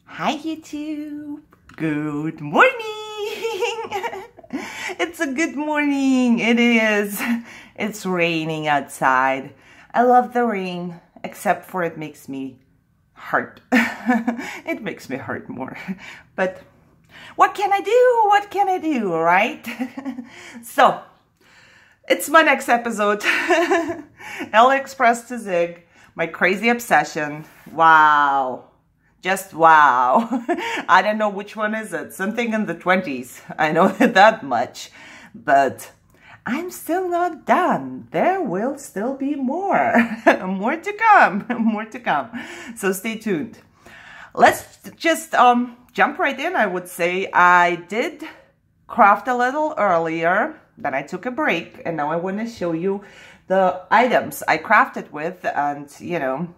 Hi YouTube! Good morning! It's a good morning. It is. It's raining outside. I love the rain, except for it makes me hurt. It makes me hurt more. But what can I do? What can I do, right? So, it's my next episode. AliExpress to Zig, my crazy obsession. Wow. Just wow. I don't know which one is it. Something in the 20s. I know that much. But I'm still not done. There will still be more. More to come. More to come. So stay tuned. Let's just jump right in, I would say. I did craft a little earlier. Then I took a break. And now I want to show you the items I crafted with. And, you know,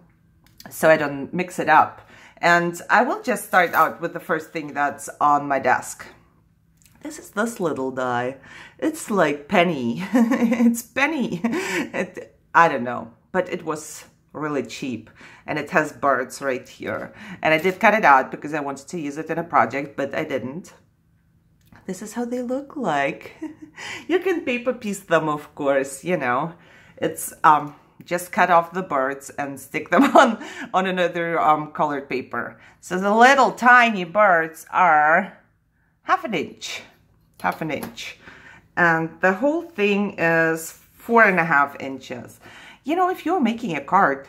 so I don't mix it up. And I will just start out with the first thing that's on my desk. This is this little die. It's like penny. It's penny. I don't know, but it was really cheap. And it has birds right here. And I did cut it out because I wanted to use it in a project, but I didn't. This is how they look like. You can paper piece them, of course, you know. It's just cut off the birds and stick them on another colored paper. So the little tiny birds are half an inch. And the whole thing is 4.5 inches. You know, if you're making a card,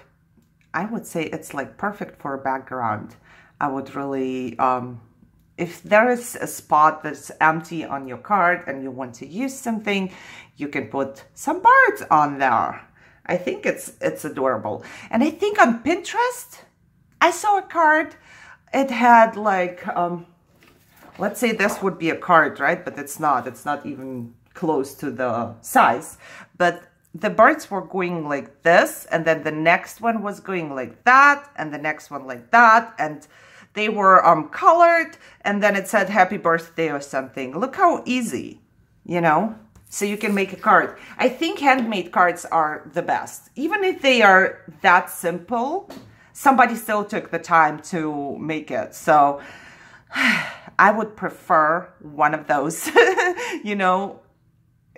I would say it's like perfect for a background. I would really, if there is a spot that's empty on your card and you want to use something, you can put some birds on there. I think it's adorable. And I think on Pinterest, I saw a card. It had like, let's say this would be a card, right? But it's not. It's not even close to the size. But the birds were going like this. And then the next one was going like that. And the next one like that. And they were colored. And then it said happy birthday or something. Look how easy, you know? So you can make a card. I think handmade cards are the best. Even if they are that simple, somebody still took the time to make it. So I would prefer one of those. You know,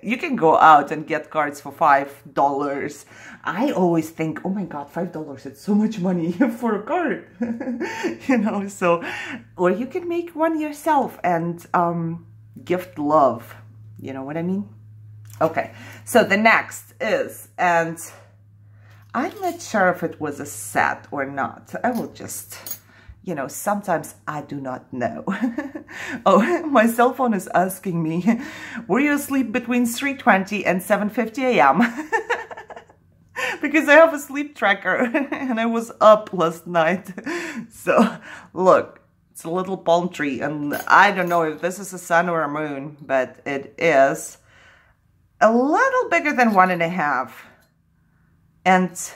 you can go out and get cards for $5. I always think, oh my God, $5, it's so much money for a card. You know, so, or you can make one yourself and gift love. You know what I mean? Okay, so the next is, and I'm not sure if it was a set or not. I will just, you know, sometimes I do not know. Oh, my cell phone is asking me, were you asleep between 3:20 and 7:50 a.m.? Because I have a sleep tracker and I was up last night. So, look, it's a little palm tree. And I don't know if this is a sun or a moon, but it is a little bigger than 1.5. And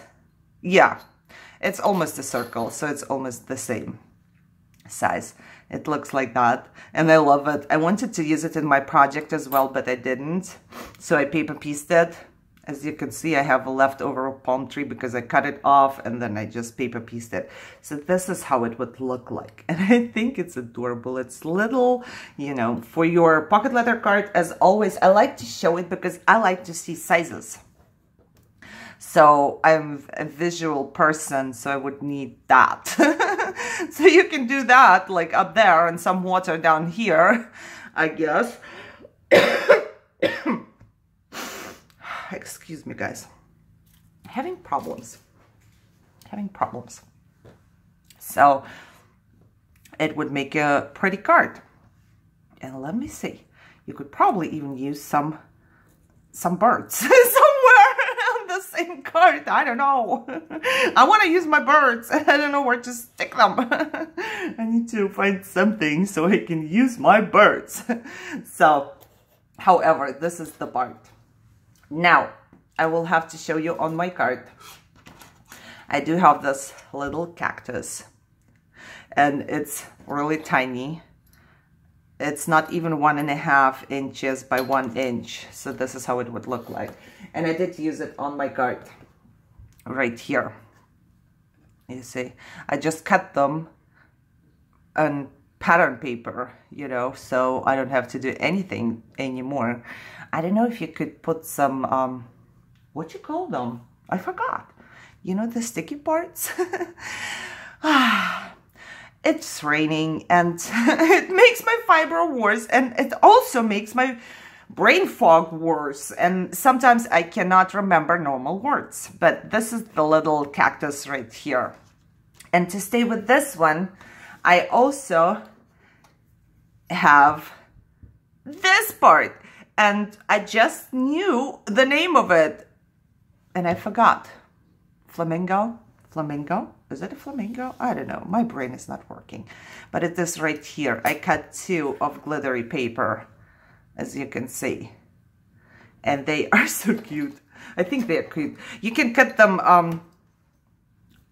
yeah, it's almost a circle. So it's almost the same size. It looks like that. And I love it. I wanted to use it in my project as well, but I didn't. So I paper pieced it. As you can see, I have a leftover palm tree because I cut it off and then I just paper pieced it. So this is how it would look like. And I think it's adorable. It's little, you know, for your pocket letter card. As always, I like to show it because I like to see sizes. So I'm a visual person, so I would need that. So you can do that like up there and some water down here, I guess. Excuse me, guys. Having problems. So it would make a pretty card. And let me see. You could probably even use some birds somewhere on the same card. I don't know. I want to use my birds. I don't know where to stick them. I need to find something so I can use my birds. So, however, this is the part. Now, I will have to show you on my card. I do have this little cactus. And it's really tiny. It's not even 1.5 inches by 1 inch. So this is how it would look like. And I did use it on my card. Right here. You see, I just cut them on pattern paper, you know, so I don't have to do anything anymore. I don't know if you could put some, what you call them? I forgot. You know, the sticky parts? It's raining and it makes my fiber worse, and it also makes my brain fog worse, and sometimes I cannot remember normal words. But this is the little cactus right here. And to stay with this one, I also have this part, and I just knew the name of it and I forgot. Flamingo? Flamingo? Is it a flamingo? I don't know. My brain is not working. But it is right here. I cut 2 of glittery paper, as you can see. And they are so cute. I think they're cute. You can cut them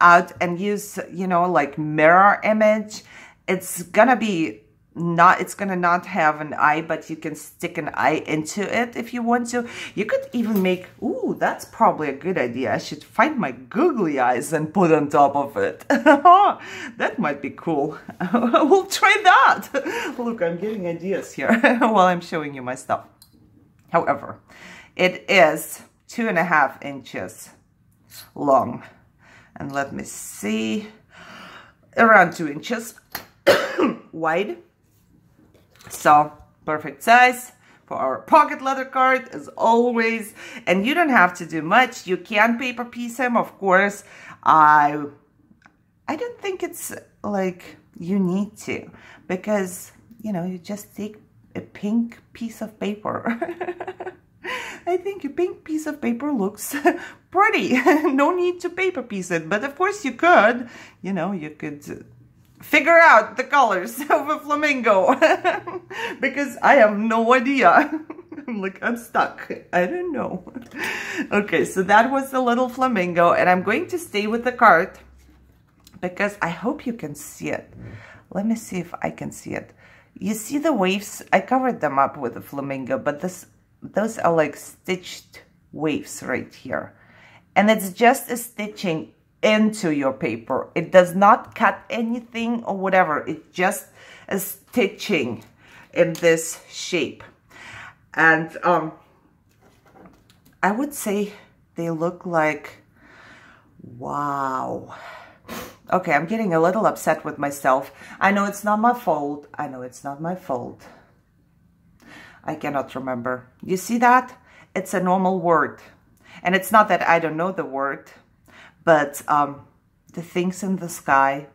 out and use, you know, like mirror image. It's gonna be not, it's gonna not have an eye, but you can stick an eye into it if you want to. You could even make, ooh, that's probably a good idea. I should find my googly eyes and put on top of it. That might be cool. We'll try that. Look, I'm getting ideas here while I'm showing you my stuff. However, it is 2.5 inches long. And let me see, around 2 inches wide. So perfect size for our pocket leather card as always. And you don't have to do much. You can paper piece him, of course. I don't think it's like you need to, because, you know, you just take a pink piece of paper. I think a pink piece of paper looks pretty. No need to paper piece it, but of course you could, you know, you could figure out the colors of a flamingo. Because I have no idea. I'm stuck. I don't know. Okay, so that was the little flamingo, and I'm going to stay with the card because I hope you can see it. Let me see if I can see it. You see the waves? I covered them up with a flamingo, but those are like stitched waves right here. And it's just a stitching into your paper. It does not cut anything or whatever. It's just a stitching in this shape. And I would say they look like, wow. Okay, I'm getting a little upset with myself. I know it's not my fault. I know it's not my fault. I cannot remember. You see that? It's a normal word. And it's not that I don't know the word, but the things in the sky.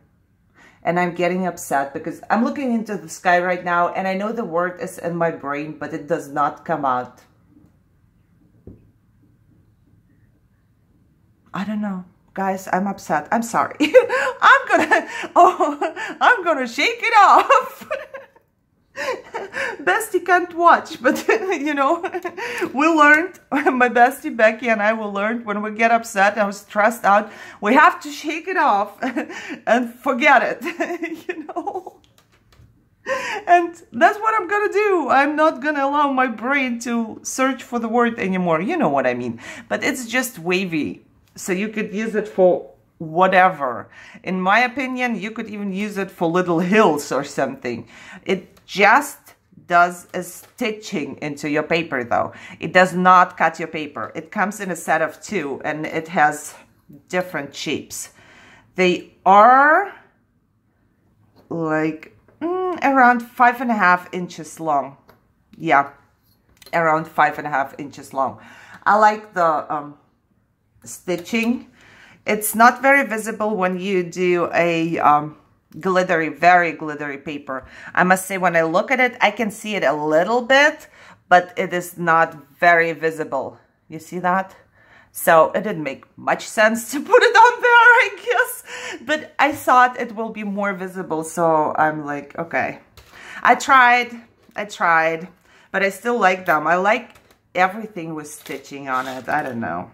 And I'm getting upset because I'm looking into the sky right now and I know the word is in my brain, but it does not come out. I don't know. Guys, I'm upset. I'm sorry. I'm gonna shake it off. Bestie can't watch, but you know, we learned, my bestie Becky and I will learn when we get upset and stressed out, we have to shake it off and forget it, you know. And that's what I'm gonna do. I'm not gonna allow my brain to search for the word anymore. You know what I mean. But it's just wavy, so you could use it for whatever. In my opinion, you could even use it for little hills or something. It just does a stitching into your paper though. It does not cut your paper. It comes in a set of 2 and it has different shapes. They are like around 5.5 inches long. Yeah, around 5.5 inches long. I like the stitching. It's not very visible when you do a glittery, very glittery paper. I must say, when I look at it, I can see it a little bit, but it is not very visible. You see that? So it didn't make much sense to put it on there, I guess. But I thought it will be more visible, so I'm like, okay. I tried, but I still like them. I like everything with stitching on it. I don't know.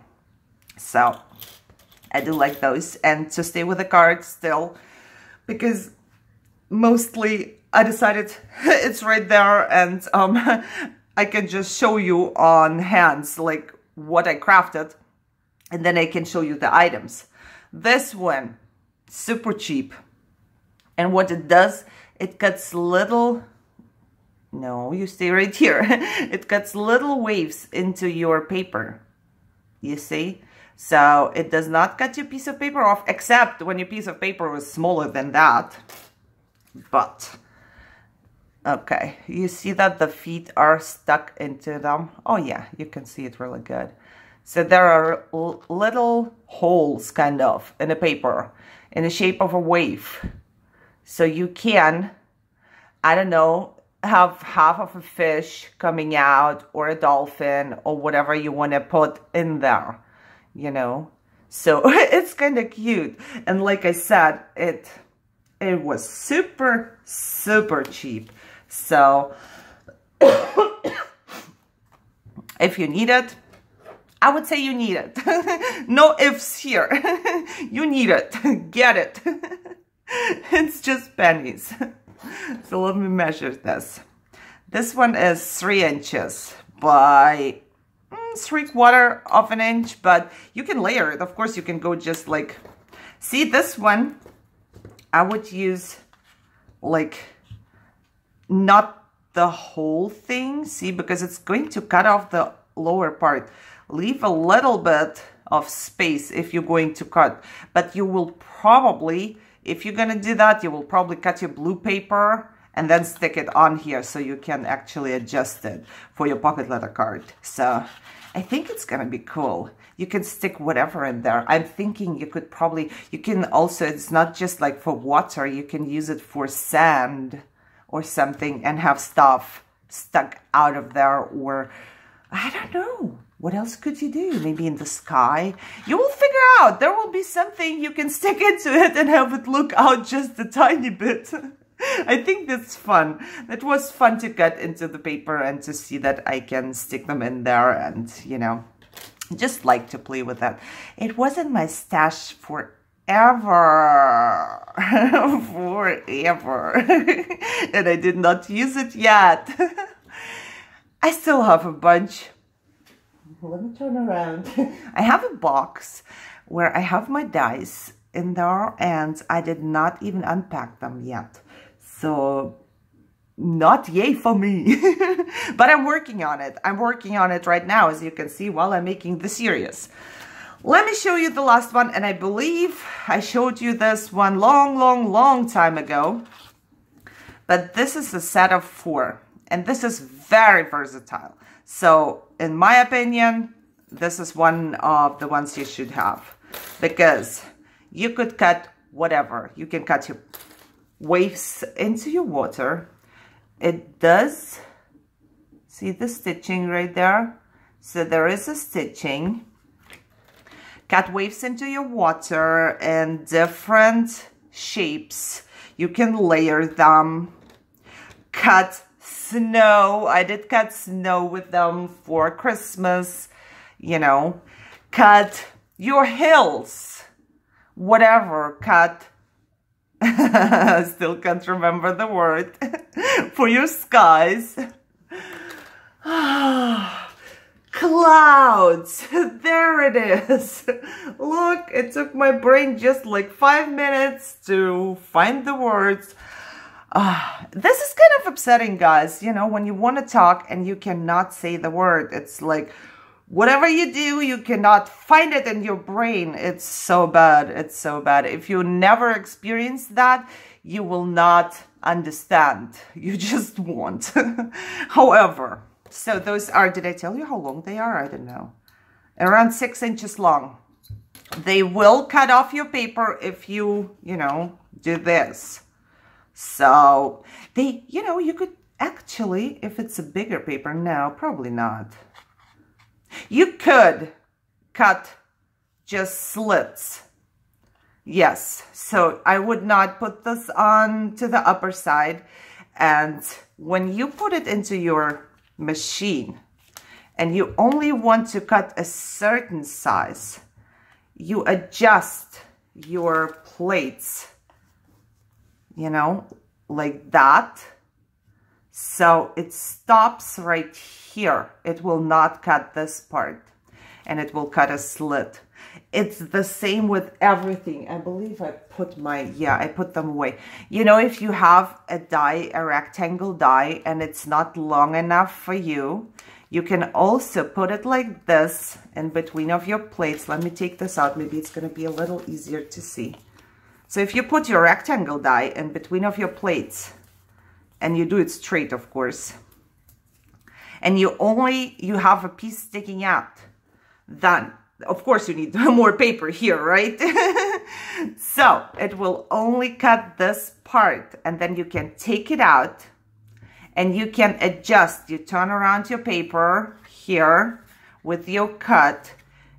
So I do like those. And to stay with the card still, because mostly I decided it's right there and I can just show you on hands like what I crafted, and then I can show you the items. This one, super cheap. And what it does, it cuts little, no, you stay right here. It cuts little waves into your paper, you see? So it does not cut your piece of paper off, except when your piece of paper was smaller than that. But, okay, you see that the feet are stuck into them? Oh yeah, you can see it really good. So there are little holes, kind of, in the paper, in the shape of a wave. So you can, I don't know, have half of a fish coming out, or a dolphin, or whatever you want to put in there, you know. So it's kind of cute. And like I said, it was super, super cheap. So if you need it, I would say you need it. No ifs here. You need it. Get it. It's just pennies. So let me measure this. This one is 3 inches by 3/4 of an inch, but you can layer it. Of course, you can go just like, see this one, I would use like not the whole thing, see, because it's going to cut off the lower part. Leave a little bit of space if you're going to cut, but you will probably, if you're going to do that, you will probably cut your blue paper and then stick it on here so you can actually adjust it for your pocket letter card. So I think it's going to be cool. You can stick whatever in there. I'm thinking you could probably, you can also, it's not just like for water, you can use it for sand or something and have stuff stuck out of there, or I don't know. What else could you do? Maybe in the sky? You will figure out. There will be something you can stick into it and have it look out just a tiny bit. I think that's fun. It was fun to cut into the paper and to see that I can stick them in there and, you know, just like to play with that. It was in my stash forever. Forever. And I did not use it yet. I still have a bunch. Let me turn around. I have a box where I have my dice in there, and I did not even unpack them yet. So, not yay for me. But I'm working on it. I'm working on it right now, as you can see, while I'm making the series. Let me show you the last one, and I believe I showed you this one long time ago. But this is a set of 4, and this is very versatile. So, in my opinion, this is one of the ones you should have, because you could cut whatever. You can cut your waves into your water. It does, see the stitching right there? So there is a stitching. Cut waves into your water in different shapes. You can layer them. Cut snow. I did cut snow with them for Christmas, you know. Cut your hills, whatever. Cut, still can't remember the word, for your skies. Clouds, there it is. Look, it took my brain just like 5 minutes to find the words. This is kind of upsetting, guys, you know, when you want to talk and you cannot say the word. It's like, whatever you do, you cannot find it in your brain. It's so bad. It's so bad. If you never experience that, you will not understand. You just won't. However, so those are, did I tell you how long they are? I don't know. Around 6 inches long. They will cut off your paper if you know, do this. So they, you know, you could actually, if it's a bigger paper, no, probably not. You could cut just slits. Yes, so I would not put this on to the upper side. And when you put it into your machine and you only want to cut a certain size, you adjust your plates, you know, like that. So it stops right here. It will not cut this part. and it will cut a slit. It's the same with everything. I believe I put I put them away. You know, if you have a die, a rectangle die, and it's not long enough for you, you can also put it like this in between of your plates. Let me take this out. Maybe it's going to be a little easier to see. So if you put your rectangle die in between of your plates, and you do it straight, of course, and you have a piece sticking out, then of course you need more paper here, right? So it will only cut this part, and then you can take it out and you can adjust. You turn around your paper here with your cut,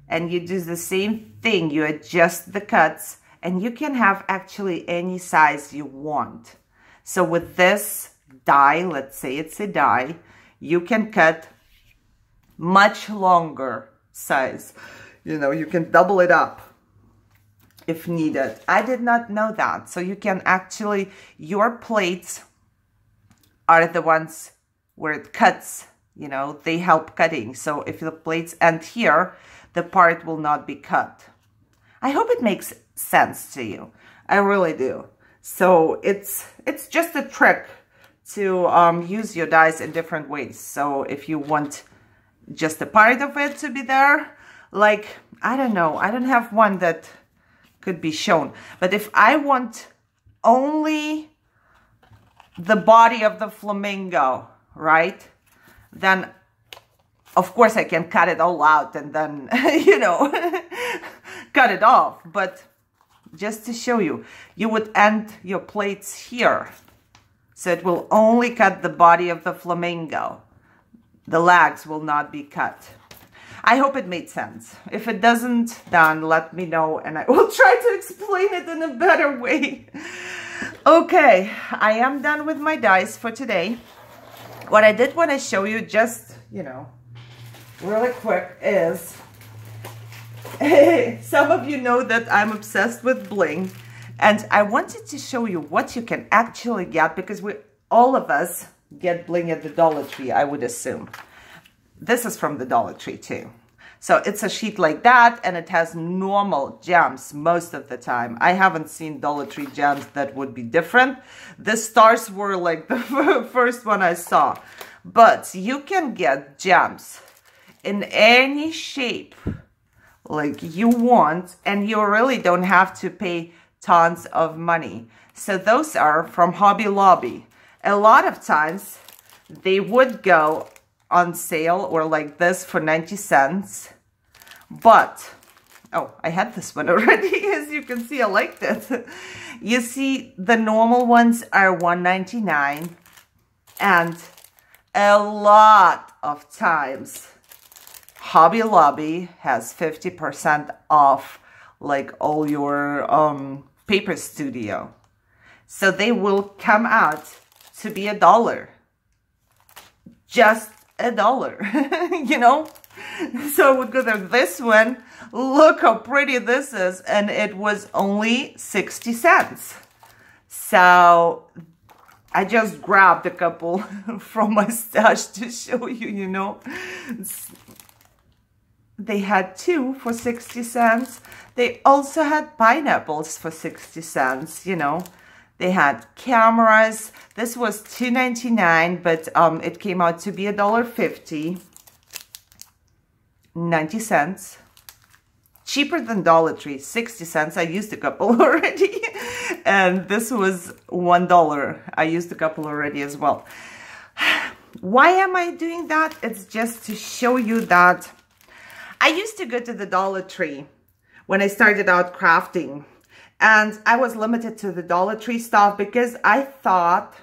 and you do the same thing. You adjust the cuts, and you can have actually any size you want. So with this die, let's say it's a die, you can cut much longer size. You know, you can double it up if needed. I did not know that. So you can actually, your plates are the ones where it cuts, you know, they help cutting. So if the plates end here, the part will not be cut. I hope it makes sense to you. I really do. So it's just a trick to use your dies in different ways. So if you want just a part of it to be there, like, I don't know, I don't have one that could be shown. But if I want only the body of the flamingo, right, then of course I can cut it all out and then, you know, cut it off. But just to show you, you would end your plates here. So it will only cut the body of the flamingo. The legs will not be cut. I hope it made sense. If it doesn't, then let me know and I will try to explain it in a better way. Okay, I am done with my dies for today. What I did want to show you, just, you know, really quick, is some of you know that I'm obsessed with bling, and I wanted to show you what you can actually get, because all of us get bling at the Dollar Tree, I would assume. This is from the Dollar Tree too. So it's a sheet like that, and it has normal gems most of the time. I haven't seen Dollar Tree gems that would be different. The stars were like the first one I saw. But you can get gems in any shape like you want, and you really don't have to pay tons of money. So those are from Hobby Lobby. A lot of times they would go on sale or like this for 90 cents. But, oh, I had this one already. As you can see, I liked it. You see, the normal ones are $1.99. And a lot of times, Hobby Lobby has 50% off like all your paper studio. So they will come out to be $1. Just $1, you know? So I would go there. This one, look how pretty this is, and it was only 60 cents. So I just grabbed a couple from my stash to show you, you know. They had 2 for 60 cents. They also had pineapples for 60 cents, you know. They had cameras. This was $2.99, but it came out to be $1.50. 90 cents. Cheaper than Dollar Tree, 60 cents. I used a couple already. And this was $1. I used a couple already as well. Why am I doing that? It's just to show you that I used to go to the Dollar Tree when I started out crafting. And I was limited to the Dollar Tree stuff because I thought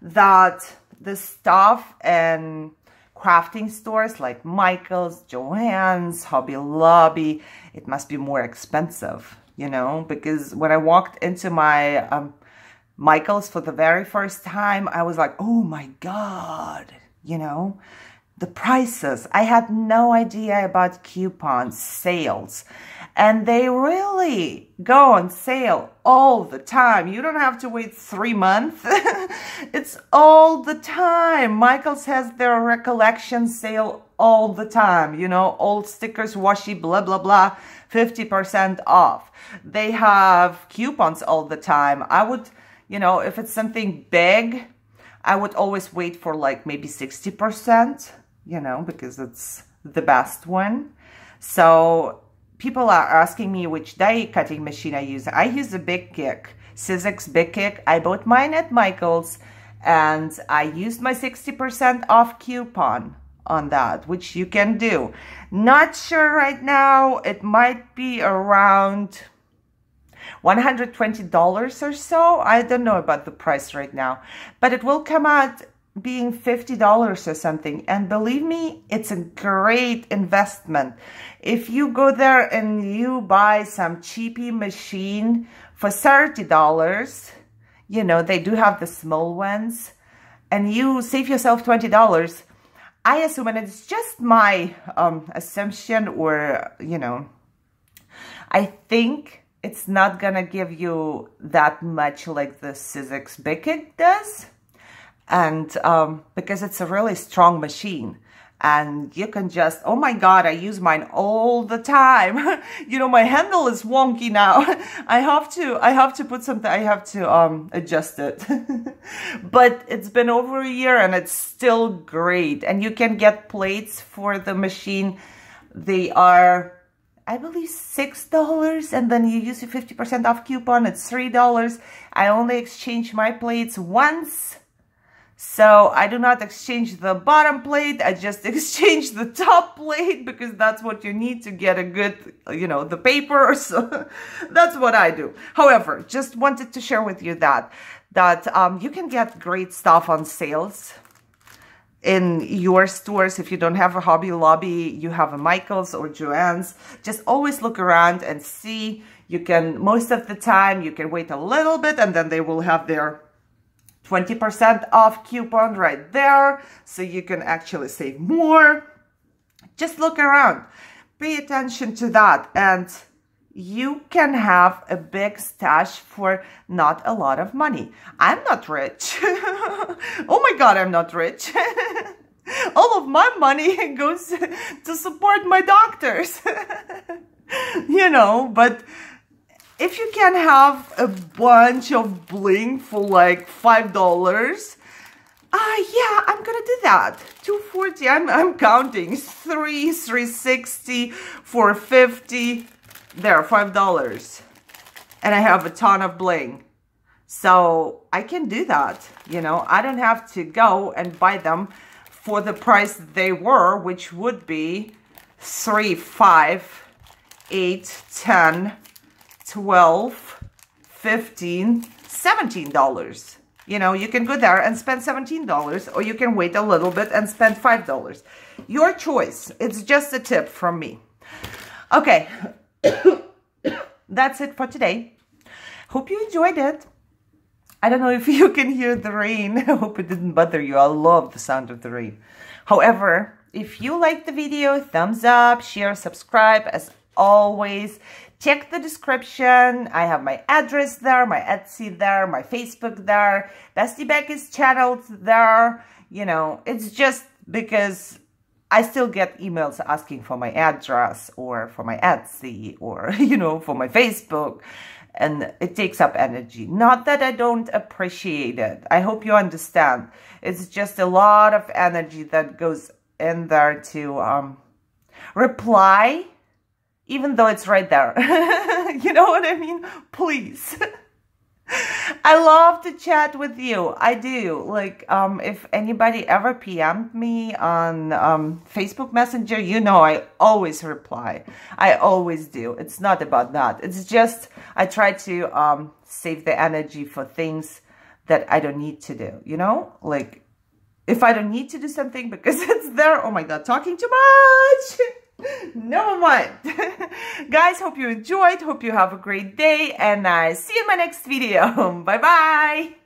that the stuff in crafting stores like Michael's, Joann's, Hobby Lobby, it must be more expensive, you know, because when I walked into my Michael's for the very first time, I was like, oh my God, you know, the prices. I had no idea about coupons, sales. And they really go on sale all the time. You don't have to wait 3 months. It's all the time. Michael's has their recollection sale all the time. You know, old stickers, washi, blah, blah, blah, 50% off. They have coupons all the time. I would, you know, if it's something big, I would always wait for like maybe 60%, you know, because it's the best one. So people are asking me which die cutting machine I use. I use a Big Kick, Sizzix Big Kick. I bought mine at Michael's and I used my 60% off coupon on that, which you can do. Not sure right now. It might be around $120 or so. I don't know about the price right now, but it will come out being $50 or something. And believe me, it's a great investment. If you go there and you buy some cheapy machine for $30, you know, they do have the small ones, and you save yourself $20. I assume, and it's just my assumption, or, you know, I think it's not gonna give you that much like the Sizzix Big Kick does. And because it's a really strong machine, and you can just, oh my God, I use mine all the time. You know, my handle is wonky now. I have to put something, I have to adjust it. But it's been over a year and it's still great. And you can get plates for the machine. They are, I believe, $6, and then you use a 50% off coupon, it's $3. I only exchange my plates once. So I do not exchange the bottom plate, I just exchange the top plate, because that's what you need to get a good, you know, the paper. So that's what I do. However, just wanted to share with you that you can get great stuff on sales in your stores. If you don't have a Hobby Lobby, you have a Michael's or Joann's. Just always look around and see. You can, most of the time, you can wait a little bit, and then they will have their 20% off coupon right there, so you can actually save more. Just look around, pay attention to that, and you can have a big stash for not a lot of money. I'm not rich. Oh my God, I'm not rich. All of my money goes to support my doctors. You know, but if you can have a bunch of bling for like $5, yeah, I'm gonna do that. $240, I'm counting. $360, $450, there, $5. And I have a ton of bling. So I can do that, you know. I don't have to go and buy them for the price they were, which would be $3, $5, $8, $10, $12, $15, $17. You know, you can go there and spend $17, or you can wait a little bit and spend $5. Your choice. It's just a tip from me. Okay, that's it for today. Hope you enjoyed it. I don't know if you can hear the rain. I hope it didn't bother you. I love the sound of the rain. However, if you liked the video, thumbs up, share, subscribe. As always, check the description. I have my address there, my Etsy there, my Facebook there, Bestie Becky's channel there. You know, it's just because I still get emails asking for my address, or for my Etsy, or, you know, for my Facebook. And it takes up energy. Not that I don't appreciate it. I hope you understand. It's just a lot of energy that goes in there to reply, even though it's right there. You know what I mean? Please. I love to chat with you. I do. Like, if anybody ever PM'd me on Facebook Messenger, you know I always reply. I always do. It's not about that. It's just I try to save the energy for things that I don't need to do, you know? Like, if I don't need to do something because it's there, oh my God, talking too much. Never mind. Guys, hope you enjoyed. Hope you have a great day. And I see you in my next video. Bye-bye.